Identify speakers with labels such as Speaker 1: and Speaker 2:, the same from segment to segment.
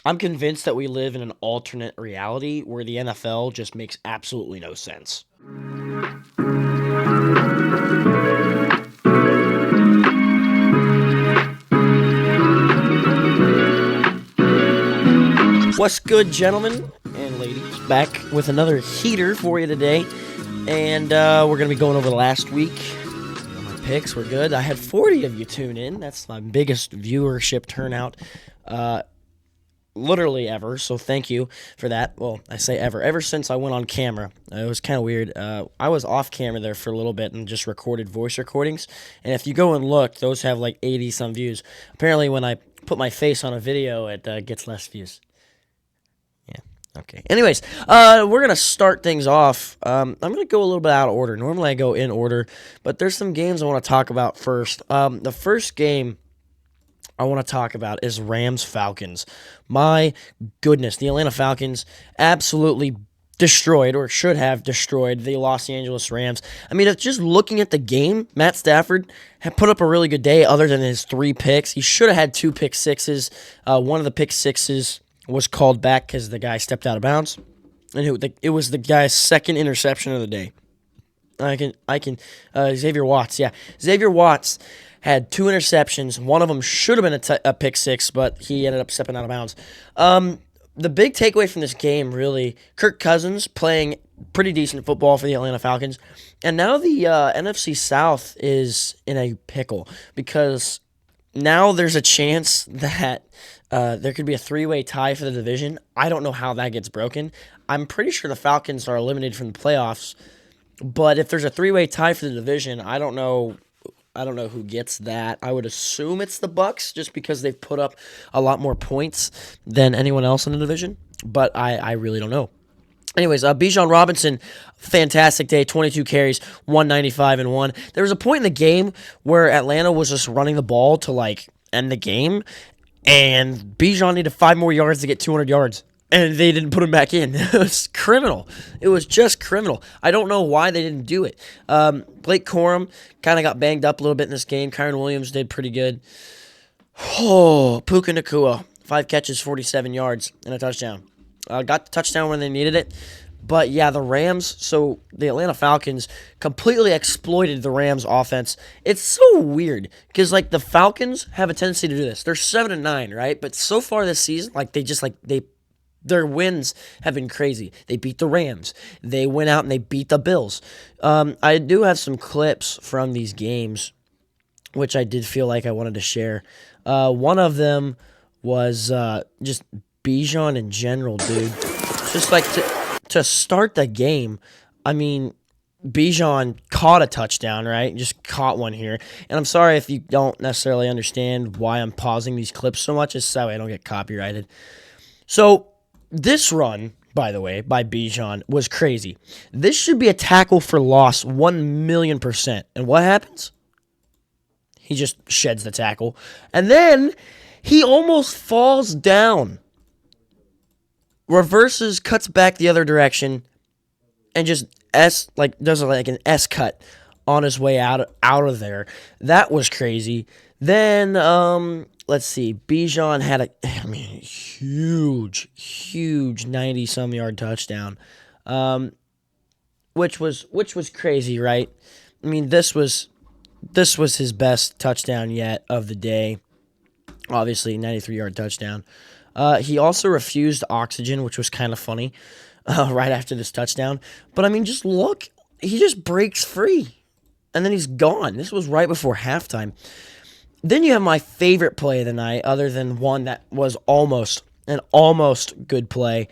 Speaker 1: I'm convinced that we live in an alternate reality where the NFL just makes absolutely no sense. What's good, gentlemen and ladies? Back with another heater for you today. And we're going to be going over the last week. My picks were good. I had 40 of you tune in. That's my biggest viewership turnout literally ever. So thank you for that. Well, I say ever. Ever since I went on camera. It was kind of weird. I was off camera there for a little bit and just recorded voice recordings. And if you go and look, those have like 80 some views. Apparently, when I put my face on a video, it gets less views. Okay. Anyways, we're going to start things off. I'm going to go a little bit out of order. Normally I go in order, but there's some games I want to talk about first. The first game I want to talk about is Rams-Falcons. My goodness, the Atlanta Falcons absolutely destroyed, or should have destroyed, the Los Angeles Rams. I mean, just looking at the game, Matt Stafford had put up a really good day other than his 3 picks. He should have had 2 pick sixes. One of the pick sixes was called back because the guy stepped out of bounds, and it was the guy's second interception of the day. Xavier Watts, yeah. Xavier Watts had 2 interceptions. One of them should have been a pick six, but he ended up stepping out of bounds. The big takeaway from this game, really, Kirk Cousins playing pretty decent football for the Atlanta Falcons, and now the NFC South is in a pickle because now there's a chance that there could be a 3-way tie for the division. I don't know how that gets broken. I'm pretty sure the Falcons are eliminated from the playoffs, but if there's a 3-way tie for the division, I don't know who gets that. I would assume it's the Bucks, just because they've put up a lot more points than anyone else in the division, but I really don't know. Anyways, Bijan Robinson, fantastic day, 22 carries, 195 and 1. There was a point in the game where Atlanta was just running the ball to end the game, and Bijan needed 5 more yards to get 200 yards, and they didn't put him back in. It was criminal. It was just criminal. I don't know why they didn't do it. Blake Corum kind of got banged up a little bit in this game. Kyren Williams did pretty good. Oh, Puka Nacua, 5 catches, 47 yards, and a touchdown. Got the touchdown when they needed it. But, yeah, the Atlanta Falcons completely exploited the Rams' offense. It's so weird because, the Falcons have a tendency to do this. They're 7-9, right? But so far this season, their wins have been crazy. They beat the Rams. They went out and they beat the Bills. I do have some clips from these games, which I did feel like I wanted to share. One of them was just Bijan in general, dude. Just to start the game, I mean, Bijan caught a touchdown, right? Just caught one here. And I'm sorry if you don't necessarily understand why I'm pausing these clips so much. It's so I don't get copyrighted. So this run, by the way, by Bijan was crazy. This should be a tackle for loss 1,000,000%. And what happens? He just sheds the tackle. And then he almost falls down. Reverses, cuts back the other direction, and just does an S cut on his way out of there. That was crazy. Then let's see, Bijan had a huge 90-some yard touchdown, which was crazy, right? I mean, this was his best touchdown yet of the day. Obviously, 93-yard touchdown. He also refused oxygen, which was kind of funny, right after this touchdown. But, I mean, just look. He just breaks free, and then he's gone. This was right before halftime. Then you have my favorite play of the night, other than one that was almost good play.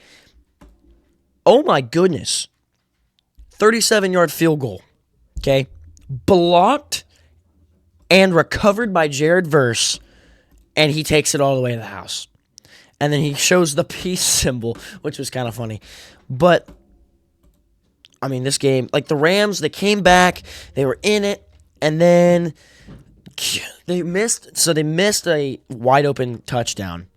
Speaker 1: Oh, my goodness. 37-yard field goal, okay? Blocked and recovered by Jared Verse, and he takes it all the way to the house. And then he shows the peace symbol, which was kind of funny. But, I mean, this game, the Rams, they came back, they were in it, and then they missed a wide open touchdown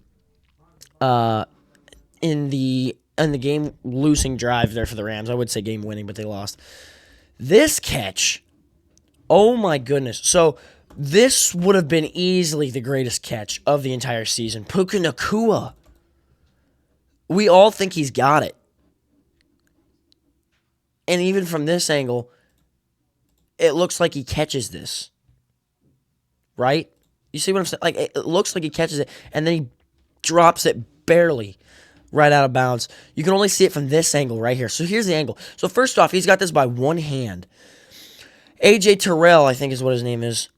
Speaker 1: in the game losing drive there for the Rams. I would say game winning, but they lost. This catch, oh my goodness. So this would have been easily the greatest catch of the entire season. Puka Nacua We all think he's got it. And even from this angle, it looks like he catches this. Right? You see what I'm saying? Like, it looks like he catches it, and then he drops it barely right out of bounds. You can only see it from this angle right here. So here's the angle. So first off, he's got this by one hand. AJ Terrell, I think is what his name is,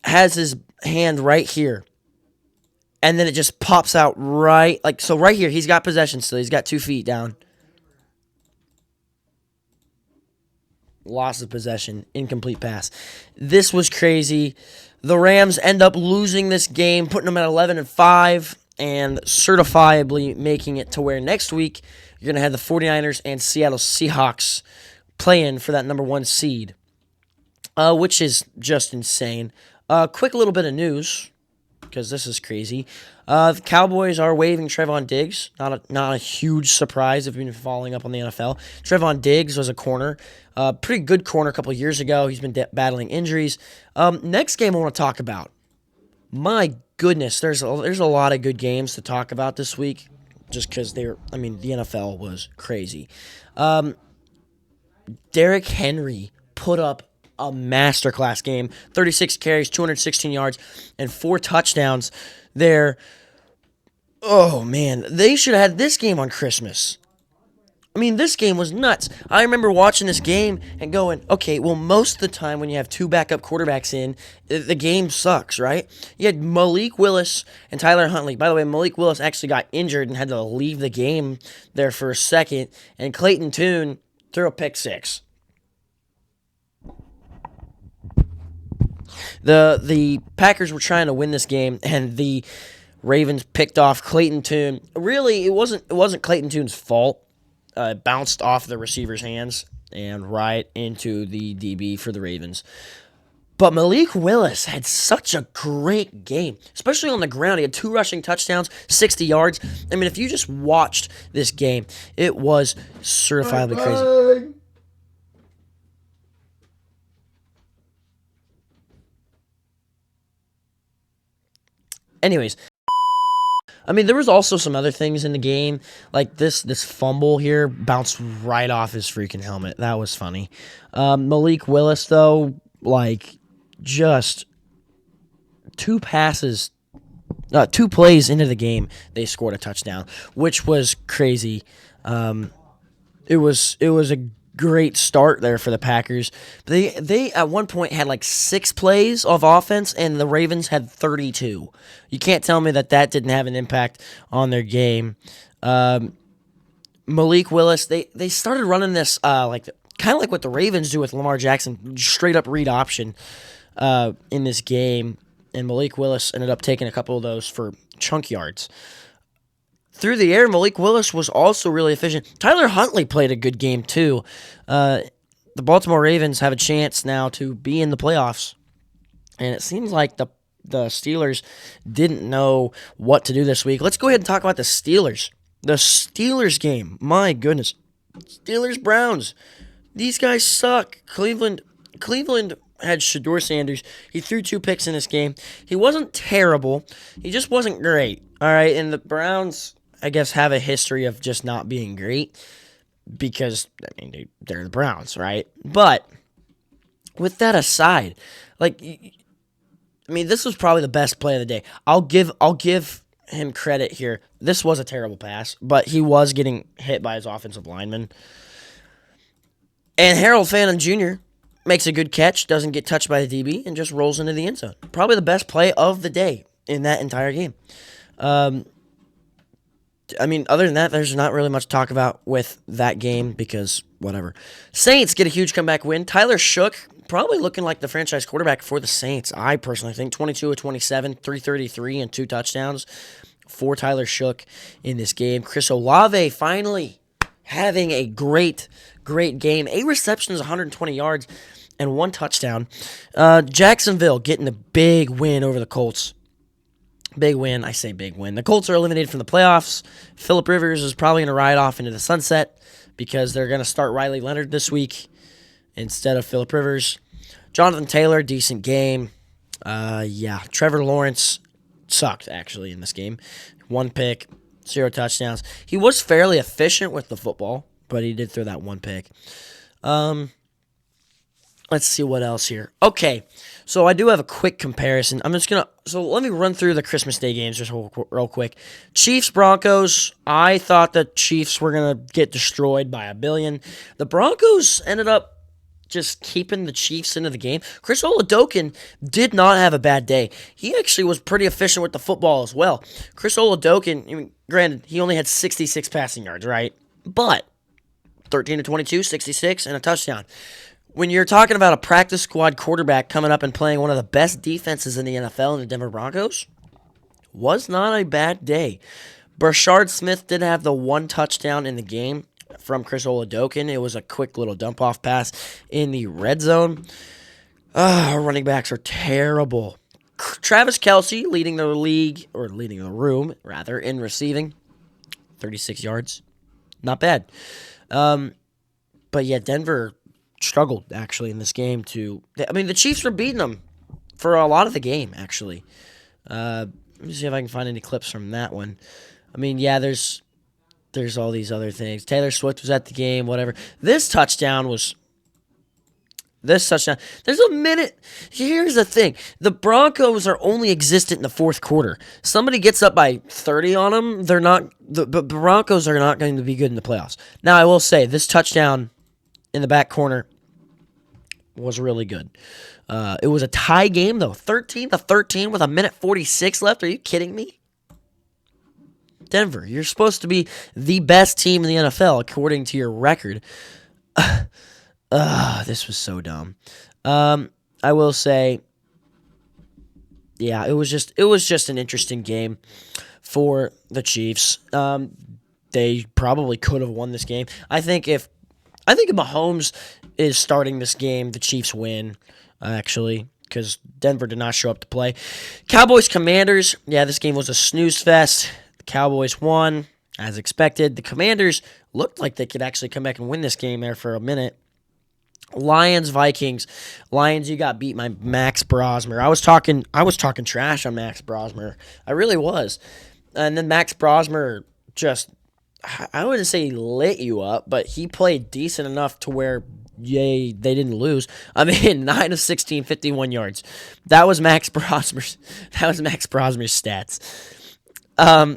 Speaker 1: has his hand right here. And then it just pops out right, like, so right here, he's got possession still. He's got 2 feet down. Loss of possession, incomplete pass. This was crazy. The Rams end up losing this game, putting them at 11-5, and certifiably making it to where next week you're going to have the 49ers and Seattle Seahawks playing for that number 1 seed, which is just insane. Quick little bit of news, because this is crazy. The Cowboys are waiving Trevon Diggs. Not a huge surprise if you've been following up on the NFL. Trevon Diggs was a corner. Pretty good corner a couple of years ago. He's been battling injuries. Next game I want to talk about. My goodness, there's a lot of good games to talk about this week, just because the NFL was crazy. Derrick Henry put up a masterclass game. 36 carries, 216 yards, and 4 touchdowns there. Oh, man. They should have had this game on Christmas. I mean, this game was nuts. I remember watching this game and going, okay, well, most of the time when you have 2 backup quarterbacks in, the game sucks, right? You had Malik Willis and Tyler Huntley. By the way, Malik Willis actually got injured and had to leave the game there for a second, and Clayton Tune threw a pick 6. The Packers were trying to win this game, and the Ravens picked off Clayton Tune. Really, it wasn't Clayton Tune's fault. It bounced off the receiver's hands and right into the DB for the Ravens. But Malik Willis had such a great game, especially on the ground. He had 2 rushing touchdowns, 60 yards. I mean, if you just watched this game, it was certifiably crazy. Anyways, I mean, there was also some other things in the game, like this fumble here bounced right off his freaking helmet. That was funny. Malik Willis, though, like, just 2 passes, 2 plays into the game, they scored a touchdown, which was crazy. It was a great start there for the Packers. They at one point had like 6 plays of offense, and the Ravens had 32. You can't tell me that didn't have an impact on their game. Malik Willis, they started running this kind of like what the Ravens do with Lamar Jackson, straight up read option in this game, and Malik Willis ended up taking a couple of those for chunk yards. Through the air, Malik Willis was also really efficient. Tyler Huntley played a good game, too. The Baltimore Ravens have a chance now to be in the playoffs. And it seems like the Steelers didn't know what to do this week. Let's go ahead and talk about the Steelers. The Steelers game. My goodness. Steelers-Browns. These guys suck. Cleveland had Shedeur Sanders. He threw 2 picks in this game. He wasn't terrible. He just wasn't great. All right, and the Browns, I guess, have a history of just not being great because, I mean, they're the Browns, right? But with that aside, like, I mean, this was probably the best play of the day. I'll give him credit here. This was a terrible pass, but he was getting hit by his offensive lineman. And Harold Phantom Jr. makes a good catch, doesn't get touched by the DB, and just rolls into the end zone. Probably the best play of the day in that entire game. I mean, other than that, there's not really much to talk about with that game because whatever. Saints get a huge comeback win. Tyler Shook, probably looking like the franchise quarterback for the Saints, I personally think. 22 of 27, 333, and 2 touchdowns for Tyler Shook in this game. Chris Olave finally having a great game. 8 receptions, 120 yards, and 1 touchdown. Jacksonville getting a big win over the Colts. Big win. I say big win. The Colts are eliminated from the playoffs. Phillip Rivers is probably going to ride off into the sunset because they're going to start Riley Leonard this week instead of Phillip Rivers. Jonathan Taylor, decent game. Trevor Lawrence sucked, actually, in this game. 1 pick, 0 touchdowns. He was fairly efficient with the football, but he did throw that one pick. Let's see what else here. Okay, so I do have a quick comparison. So let me run through the Christmas Day games just real quick. Chiefs, Broncos, I thought the Chiefs were going to get destroyed by 1,000,000,000. The Broncos ended up just keeping the Chiefs into the game. Chris Oladokun did not have a bad day. He actually was pretty efficient with the football as well. Chris Oladokun, I mean, granted, he only had 66 passing yards, right? But 13 to 22, 66, and a touchdown. When you're talking about a practice squad quarterback coming up and playing one of the best defenses in the NFL in the Denver Broncos, was not a bad day. Brashard Smith did have the one touchdown in the game from Chris Oladokun. It was a quick little dump-off pass in the red zone. Our running backs are terrible. Travis Kelce leading the room, in receiving. 36 yards. Not bad. But yeah, Denver struggled, actually, in this game. The Chiefs were beating them for a lot of the game, actually. Let me see if I can find any clips from that one. I mean, yeah, there's all these other things. Taylor Swift was at the game, whatever. This touchdown, there's a minute. Here's the thing. The Broncos are only existent in the fourth quarter. Somebody gets up by 30 on them, the Broncos are not going to be good in the playoffs. Now, I will say, this touchdown in the back corner was really good. It was a tie game, though. 13-13 with 1:46 left. Are you kidding me? Denver, you're supposed to be the best team in the NFL according to your record. This was so dumb. I will say, yeah, it was just an interesting game for the Chiefs. They probably could have won this game. I think if Mahomes is starting this game, the Chiefs win, actually, because Denver did not show up to play. Cowboys, Commanders, yeah, this game was a snooze fest. The Cowboys won, as expected. The Commanders looked like they could actually come back and win this game there for a minute. Lions, Vikings. Lions, you got beat by Max Brosmer. I was talking trash on Max Brosmer. I really was. And then Max Brosmer just, I wouldn't say he lit you up, but he played decent enough to where they didn't lose. I mean, 9 of 16, 51 yards. That was Max Brosmer's stats.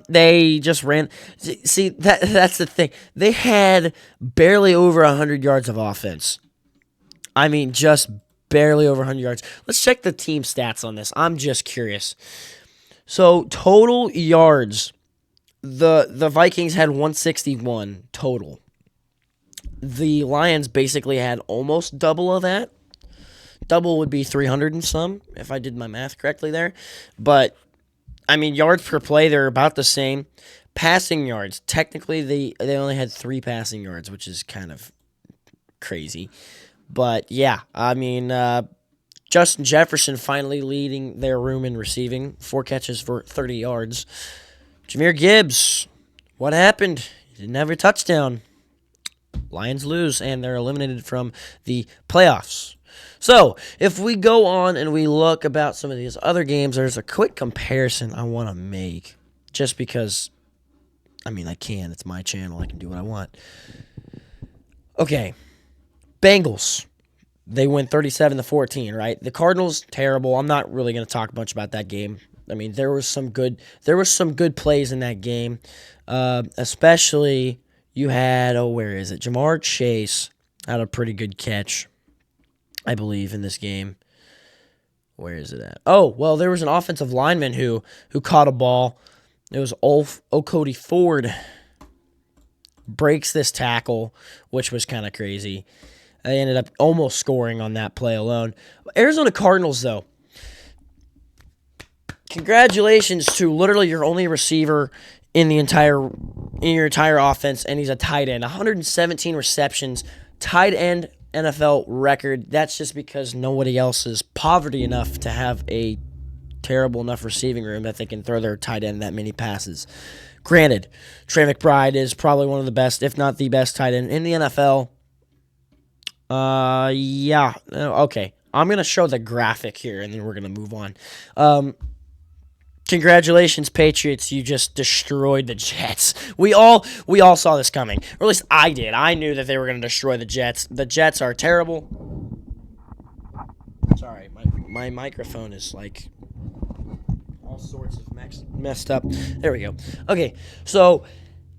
Speaker 1: They just ran. See, that's the thing. They had barely over 100 yards of offense. I mean, just barely over 100 yards. Let's check the team stats on this. I'm just curious. So, total yards. The Vikings had 161 total. The Lions basically had almost double of that. Double would be 300 and some, if I did my math correctly there. But, I mean, yards per play, they're about the same. Passing yards, technically they only had 3 passing yards, which is kind of crazy. But, yeah, I mean, Justin Jefferson finally leading their room in receiving. 4 catches for 30 yards. Jahmyr Gibbs, what happened? He didn't have a touchdown. Lions lose, and they're eliminated from the playoffs. So, if we go on and we look about some of these other games, there's a quick comparison I want to make. Just because, I mean, I can. It's my channel. I can do what I want. Okay. Bengals. They win 37-14, right? The Cardinals, terrible. I'm not really going to talk much about that game. I mean, there was some good plays in that game. Especially, you had, where is it? Jamar Chase had a pretty good catch, I believe, in this game. Where is it at? Oh, well, there was an offensive lineman who caught a ball. It was Okody Ford. Breaks this tackle, which was kind of crazy. They ended up almost scoring on that play alone. Arizona Cardinals, though. Congratulations to literally your only receiver in your entire offense, and he's a tight end. 117 receptions, tight end NFL record. That's just because nobody else is poverty enough to have a terrible enough receiving room that they can throw their tight end that many passes. Granted, Trey McBride is probably one of the best, if not the best tight end in the NFL. Yeah. Okay. I'm going to show the graphic here, and then we're going to move on. Congratulations, Patriots! You just destroyed the Jets. We all saw this coming, or at least I did. I knew that they were going to destroy the Jets. The Jets are terrible. Sorry, my microphone is like all sorts of messed up. There we go. Okay, so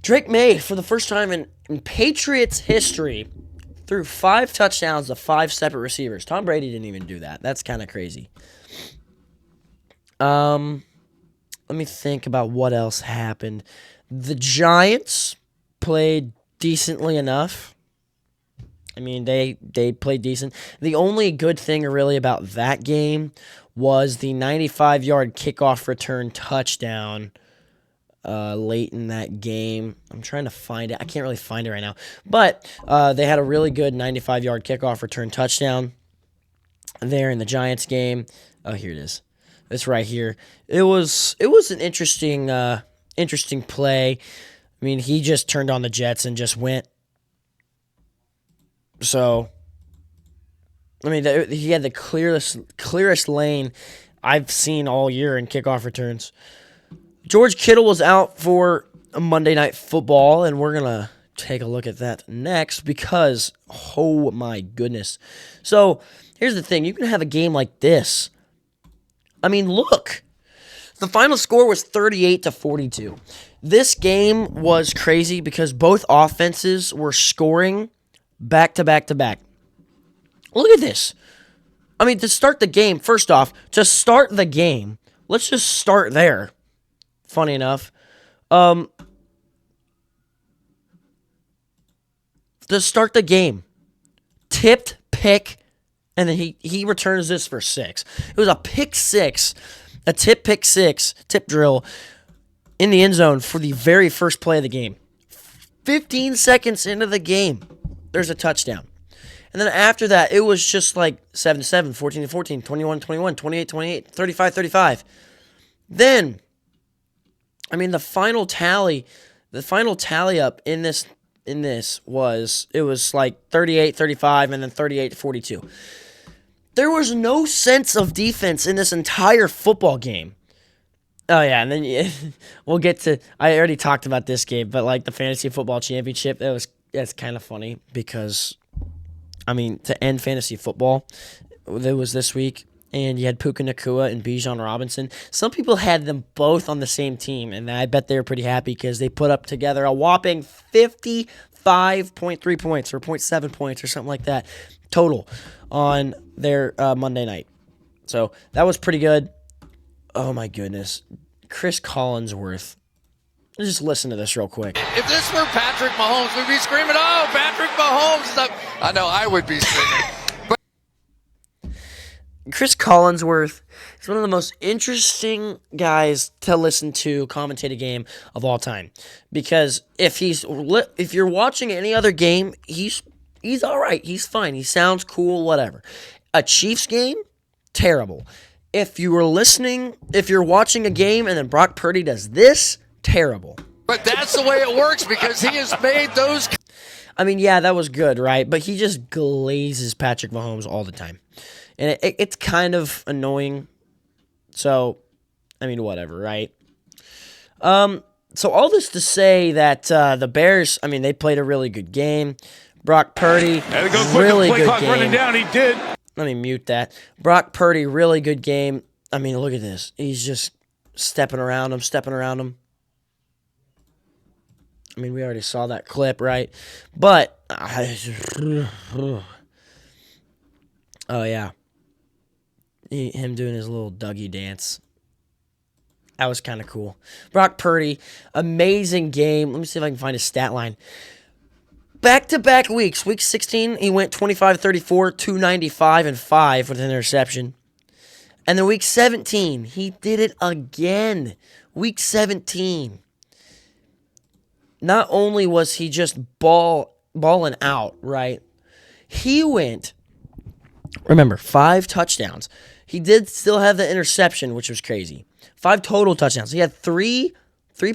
Speaker 1: Drake May, for the first time in Patriots history, threw 5 touchdowns to 5 separate receivers. Tom Brady didn't even do that. That's kind of crazy. Let me think about what else happened. The Giants played decently enough. I mean, they played decent. The only good thing really about that game was the 95-yard kickoff return touchdown late in that game. I'm trying to find it. I can't really find it right now. But they had a really good 95-yard kickoff return touchdown there in the Giants game. Oh, here it is. It's right here. It was an interesting play. I mean, he just turned on the Jets and just went. So, I mean, he had the clearest lane I've seen all year in kickoff returns. George Kittle was out for a Monday Night Football, and we're going to take a look at that next because, oh my goodness. So, here's the thing. You can have a game like this. I mean, look. The final score was 38-42. This game was crazy because both offenses were scoring back to back to back. Look at this. I mean, to start the game, first off, to start the game, let's just start there. Funny enough. To start the game, tipped pick, and then he returns this for 6. It was a pick 6, a tip pick 6, tip drill in the end zone for the very first play of the game. 15 seconds into the game, there's a touchdown. And then after that, it was just like 7-7, 14-14, 21-21, 28-28, 35-35. Then, I mean, the final tally up in this was, it was like 38-35 and then 38-42. There was no sense of defense in this entire football game. Oh, yeah, and then we'll get to, I already talked about this game, but like the Fantasy Football Championship, that's kind of funny because, I mean, to end fantasy football, it was this week, and you had Puka Nacua and Bijan Robinson. Some people had them both on the same team, and I bet they were pretty happy because they put up together a whopping 55.3 points or 0.7 points or something like that total on their Monday night. So that was pretty good. Oh, my goodness. Chris Collinsworth. Just listen to this real quick.
Speaker 2: If this were Patrick Mahomes, we'd be screaming, "Oh, Patrick Mahomes!" I know I would be screaming.
Speaker 1: Chris Collinsworth is one of the most interesting guys to listen to commentate a game of all time, because if you're watching any other game, he's all right. He's fine. He sounds cool. Whatever. A Chiefs game, terrible. If you're watching a game and then Brock Purdy does this, terrible.
Speaker 2: But that's the way it works because he has made those.
Speaker 1: I mean, yeah, that was good, right? But he just glazes Patrick Mahomes all the time. And it's kind of annoying. So, I mean, whatever, right? So all this to say that the Bears, I mean, they played a really good game. Brock Purdy, really good game.
Speaker 3: Running down, he did.
Speaker 1: Let me mute that. Brock Purdy, really good game. I mean, look at this. He's just stepping around him. I mean, we already saw that clip, right? But, oh, yeah. Him doing his little Dougie dance. That was kind of cool. Brock Purdy, amazing game. Let me see if I can find his stat line. Back-to-back weeks. Week 16, he went 25-34, 295, and 5 with an interception. And then week 17, he did it again. Week 17. Not only was he just balling out, right? He went, remember, 5 touchdowns. He did still have the interception, which was crazy. 5 total touchdowns. He had 3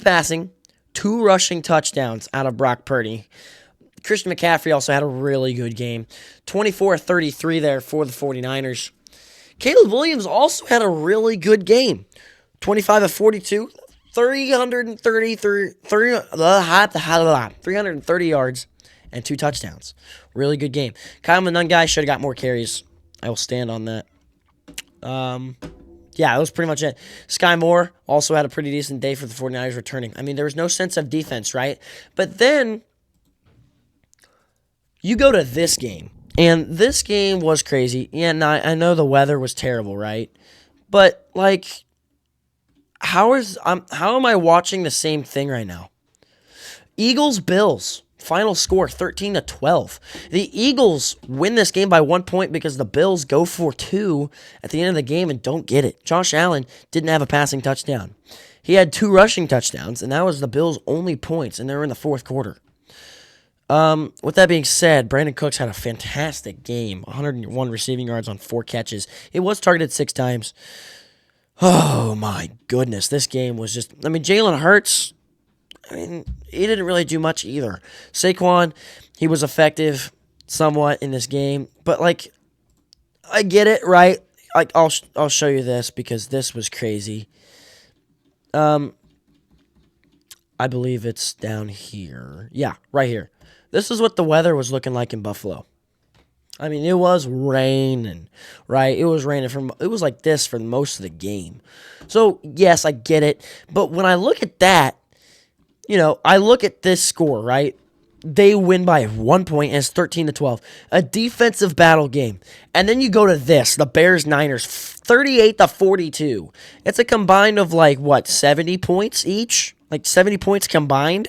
Speaker 1: passing, 2 rushing touchdowns out of Brock Purdy. Christian McCaffrey also had a really good game. 24-33 there for the 49ers. Caleb Williams also had a really good game. 25 of 42, 330 yards, and 2 touchdowns. Really good game. Kyle Monangai should have got more carries. I will stand on that. Yeah, that was pretty much it. Sky Moore also had a pretty decent day for the 49ers returning. I mean, there was no sense of defense, right? But then you go to this game, and this game was crazy. Yeah, and I know the weather was terrible, right? But, like, how am I watching the same thing right now? Eagles-Bills. Final score 13-12. The Eagles win this game by 1 point because the Bills go for 2 at the end of the game and don't get it. Josh Allen didn't have a passing touchdown. He had 2 rushing touchdowns, and that was the Bills' only points, and they were in the fourth quarter. With that being said, Brandon Cooks had a fantastic game. 101 receiving yards on 4 catches. He was targeted 6 times. Oh, my goodness. This game was just... I mean, Jalen Hurts... I mean, he didn't really do much either. Saquon, he was effective somewhat in this game, but like, I get it, right? Like, I'll show you this because this was crazy. I believe it's down here. Yeah, right here. This is what the weather was looking like in Buffalo. I mean, it was raining, right? It was raining it was like this for most of the game. So yes, I get it, but when I look at that. You know, I look at this score, right? They win by 1 point, and it's 13-12. A defensive battle game. And then you go to this, the Bears-Niners, 38-42. It's a combined of, 70 points each? 70 points combined?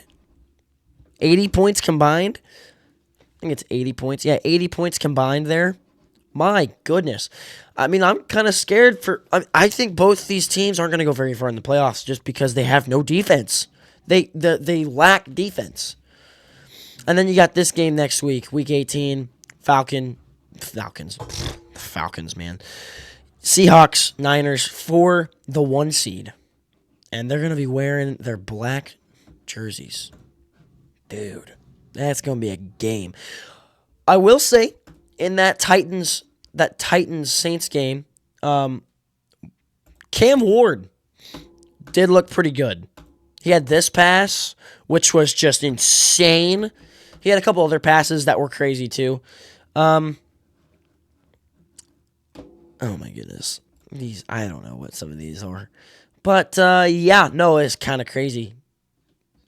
Speaker 1: 80 points combined? I think it's 80 points. Yeah, 80 points combined there. My goodness. I mean, I'm kind of scared I think both these teams aren't going to go very far in the playoffs just because they have no defense. They lack defense. And then you got this game next week, Week 18, Falcons, man. Seahawks, Niners for the 1 seed. And they're going to be wearing their black jerseys. Dude, that's going to be a game. I will say, in that Titans-Saints game, Cam Ward did look pretty good. He had this pass, which was just insane. He had a couple other passes that were crazy, too. Oh, my goodness. I don't know what some of these are. But, yeah, no, it's kind of crazy.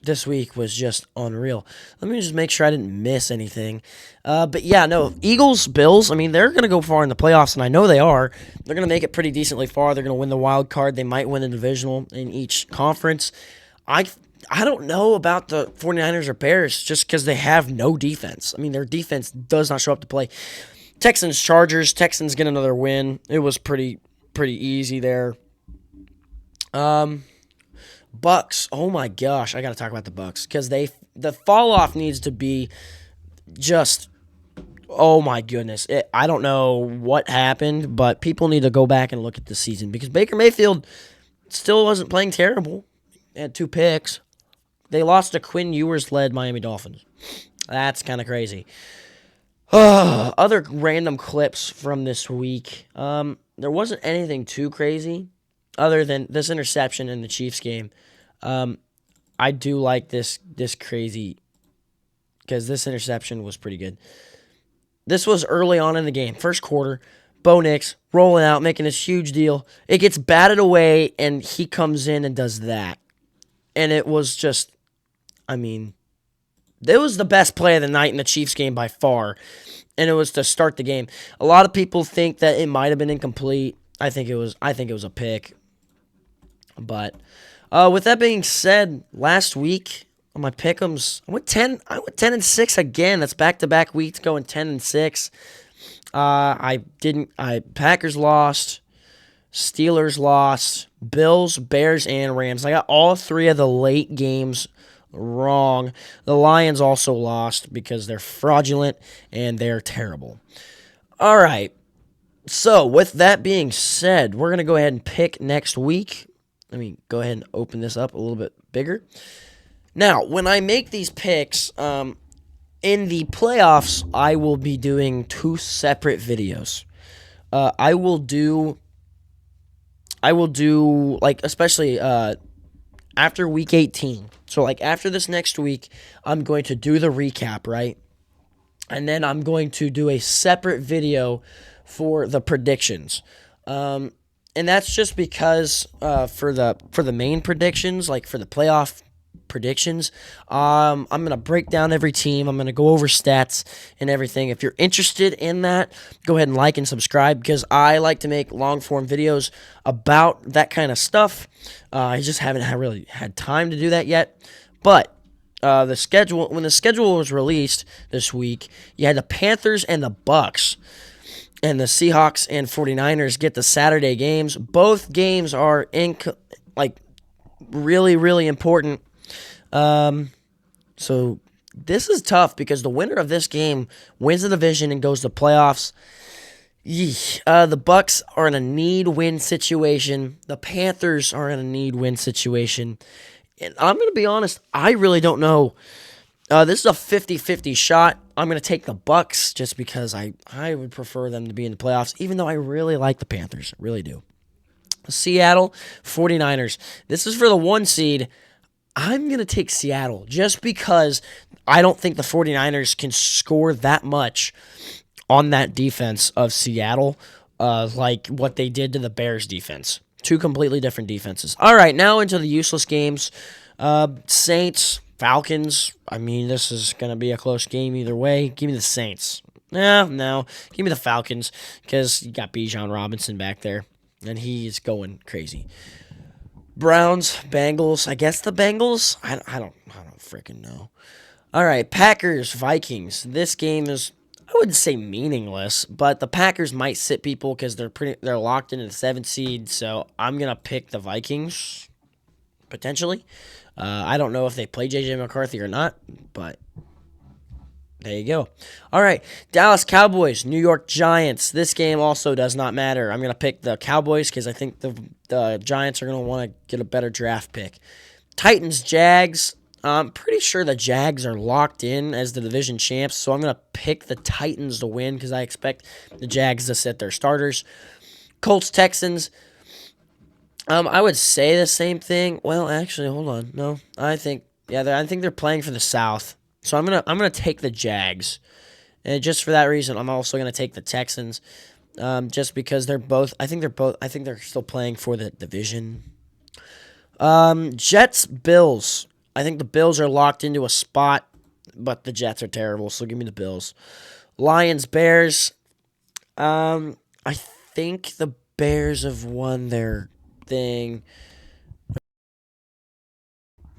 Speaker 1: This week was just unreal. Let me just make sure I didn't miss anything. But, yeah, no, Eagles, Bills, I mean, they're going to go far in the playoffs, and I know they are. They're going to make it pretty decently far. They're going to win the wild card. They might win the divisional in each conference. I don't know about the 49ers or Bears just because they have no defense. I mean, their defense does not show up to play. Texans, Chargers. Texans get another win. It was pretty easy there. Bucks. Oh my gosh, I got to talk about the Bucks because the fall off needs to be just. Oh my goodness. I don't know what happened, but people need to go back and look at the season because Baker Mayfield still wasn't playing terrible. They had 2 picks. They lost to Quinn Ewers-led Miami Dolphins. That's kind of crazy. Other random clips from this week. There wasn't anything too crazy other than this interception in the Chiefs game. I do like this crazy because this interception was pretty good. This was early on in the game. First quarter, Bo Nix rolling out, making this huge deal. It gets batted away, and he comes in and does that. And it was just, I mean, it was the best play of the night in the Chiefs game by far. And it was to start the game. A lot of people think that it might have been incomplete. I think it was a pick. But with that being said, last week on my pick'ems, I went 10-6 again. That's back-to-back weeks going 10-6. Packers lost, Steelers lost, Bills, Bears, and Rams. I got all 3 of the late games wrong. The Lions also lost because they're fraudulent and they're terrible. All right. So, with that being said, we're going to go ahead and pick next week. Let me go ahead and open this up a little bit bigger. Now, when I make these picks, in the playoffs, I will be doing 2 separate videos. I will do I will do, like, especially after week 18. So, like, after this next week, I'm going to do the recap, right? And then I'm going to do a separate video for the predictions. And that's just because for the main predictions, like for the playoff predictions, I'm going to break down every team. I'm going to go over stats and everything. If you're interested in that, go ahead and like and subscribe, because I like to make long-form videos about that kind of stuff. I just haven't really had time to do that yet. But when the schedule was released this week, you had the Panthers and the Bucks. And the Seahawks and 49ers get the Saturday games. Both games are really, really important. So this is tough, because the winner of this game wins the division and goes to playoffs. The Bucks are in a need-win situation. The Panthers are in a need-win situation. And I'm going to be honest, I really don't know. This is a 50-50 shot. I'm going to take the Bucks just because I would prefer them to be in the playoffs, even though I really like the Panthers. I really do. Seattle 49ers. This is for the 1 seed. I'm going to take Seattle just because I don't think the 49ers can score that much on that defense of Seattle, like what they did to the Bears defense. Two completely different defenses. All right, now into the useless games. Saints, Falcons. I mean, this is going to be a close game either way. Give me the Saints. No. Give me the Falcons, because you got Bijan Robinson back there, and he's going crazy. Browns, Bengals. I guess the Bengals. I don't freaking know. All right, Packers, Vikings. This game is, I wouldn't say meaningless, but the Packers might sit people because they're locked into the 7th seed. So I'm gonna pick the Vikings potentially. I don't know if they play J.J. McCarthy or not, but there you go. All right, Dallas Cowboys, New York Giants. This game also does not matter. I'm going to pick the Cowboys because I think the Giants are going to want to get a better draft pick. Titans, Jags. I'm pretty sure the Jags are locked in as the division champs, so I'm going to pick the Titans to win because I expect the Jags to sit their starters. Colts, Texans. I would say the same thing. Well, actually, hold on. No, I think they're playing for the South. So I'm gonna take the Jags, and just for that reason, I'm also gonna take the Texans, just because they're both. I think they're still playing for the division. Jets, Bills. I think the Bills are locked into a spot, but the Jets are terrible. So give me the Bills. Lions, Bears. I think the Bears have won their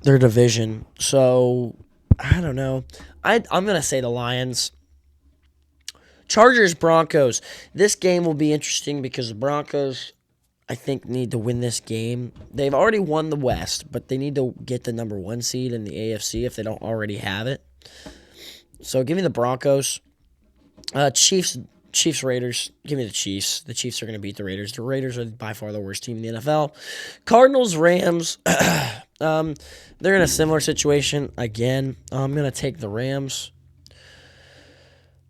Speaker 1: division. So I don't know. I'm going to say the Lions. Chargers, Broncos. This game will be interesting because the Broncos, I think, need to win this game. They've already won the West, but they need to get the number 1 seed in the AFC if they don't already have it. So give me the Broncos. Chiefs, Raiders. Give me the Chiefs. The Chiefs are going to beat the Raiders. The Raiders are by far the worst team in the NFL. Cardinals, Rams. They're in a similar situation again. I'm going to take the Rams.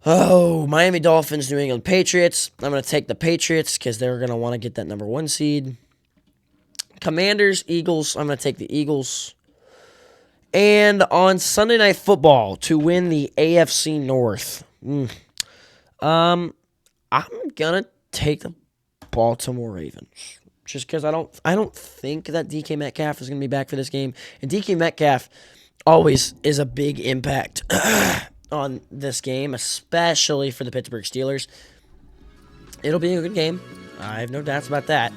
Speaker 1: Oh, Miami Dolphins, New England Patriots. I'm going to take the Patriots because they're going to want to get that number 1 seed. Commanders, Eagles. I'm going to take the Eagles. And on Sunday Night Football to win the AFC North. I'm gonna take the Baltimore Ravens just because I don't think that DK Metcalf is gonna be back for this game, and DK Metcalf always is a big impact on this game, especially for the Pittsburgh Steelers. It'll be a good game. I have no doubts about that.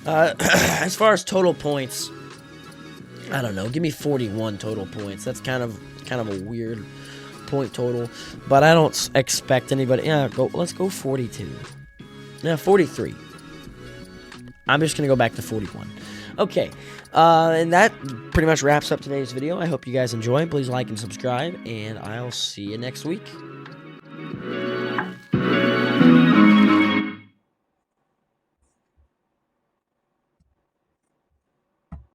Speaker 1: As far as total points, I don't know. Give me 41 total points. That's kind of a weird point total, but I don't expect anybody. Let's go 42. 43. I'm just gonna go back to 41. Okay, and that pretty much wraps up today's video. I hope you guys enjoy. Please like and subscribe, and I'll see you next week.